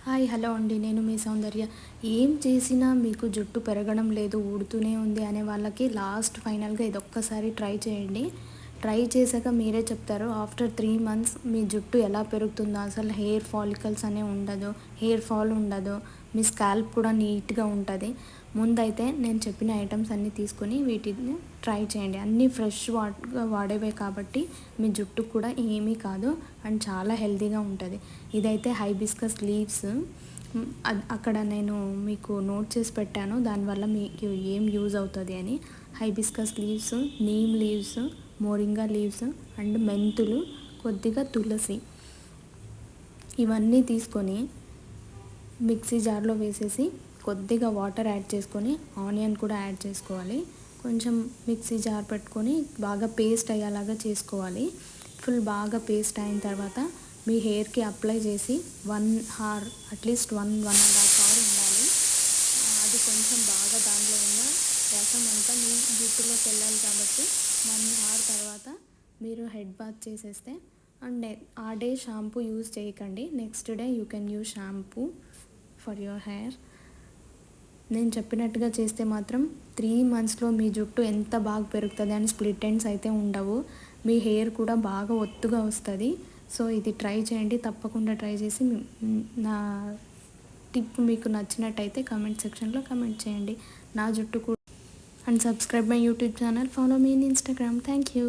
Hi hello అండి. నేను మీ సౌందర్య. ఏం చేసినా మీకు జుట్టు పెరగడం లేదు, ఊడుతూనే ఉంది అనే వాళ్ళకి లాస్ట్ ఫైనల్గా ఇదొక్కసారి ట్రై చేయండి. ట్రై చేశాక మీరే చెప్తారు ఆఫ్టర్ 3 మంత్స్ మీ జుట్టు ఎలా పెరుగుతుందో. అసలు హెయిర్ ఫాలికల్స్ అనేవి ఉండదు, హెయిర్ ఫాల్ ఉండదు, మీ స్కాల్ప్ కూడా నీట్గా ఉంటుంది. ముందైతే నేను చెప్పిన ఐటమ్స్ అన్నీ తీసుకొని వీటిని ట్రై చేయండి. అన్నీ ఫ్రెష్ వాడేవే కాబట్టి మీ జుట్టు కూడా ఏమీ కాదు అండ్ చాలా హెల్తీగా ఉంటుంది. ఇదైతే హైబిస్కస్ లీవ్స్. అక్కడ నేను మీకు నోట్ చేసి పెట్టాను, దానివల్ల మీకు ఏం యూజ్ అవుతుంది అని. Hibiscus leaves, neem leaves, moringa leaves and మెంతులు, కొద్దిగా తులసి, ఇవన్నీ తీసుకొని మిక్సీ జార్లో వేసేసి కొద్దిగా వాటర్ యాడ్ చేసుకొని ఆనియన్ కూడా యాడ్ చేసుకోవాలి. కొంచెం మిక్సీ జార్ పెట్టుకొని బాగా పేస్ట్ అయ్యేలాగా చేసుకోవాలి. ఫుల్ బాగా పేస్ట్ అయిన తర్వాత మీ హెయిర్కి అప్లై చేసి 1 అవర్, అట్లీస్ట్ 1.5 అవర్ ఉండాలి. అది కొంచెం బాగా దానిలో ఉన్న రసం అంతా మీ జుట్టులోకి వెళ్ళాలి కాబట్టి 1 అవర్ తర్వాత మీరు హెడ్ బాత్ చేసేస్తే అండ్ ఆ డే షాంపూ యూజ్ చేయకండి. Next day you can use shampoo for your hair. నేను చెప్పినట్టుగా చేస్తే మాత్రం 3 మంత్స్లో మీ జుట్టు ఎంత బాగా పెరుగుతుంది అని స్ప్లిట్ ఎండ్స్ అయితే ఉండవు. మీ హెయిర్ కూడా బాగా ఒత్తుగా వస్తుంది. సో ఇది ట్రై చేయండి, తప్పకుండా ట్రై చేసి నా టిప్ మీకు నచ్చినట్టయితే కమెంట్ సెక్షన్లో కమెంట్ చేయండి. నా జుట్టు కూడా and subscribe my YouTube channel, follow me in Instagram. Thank you.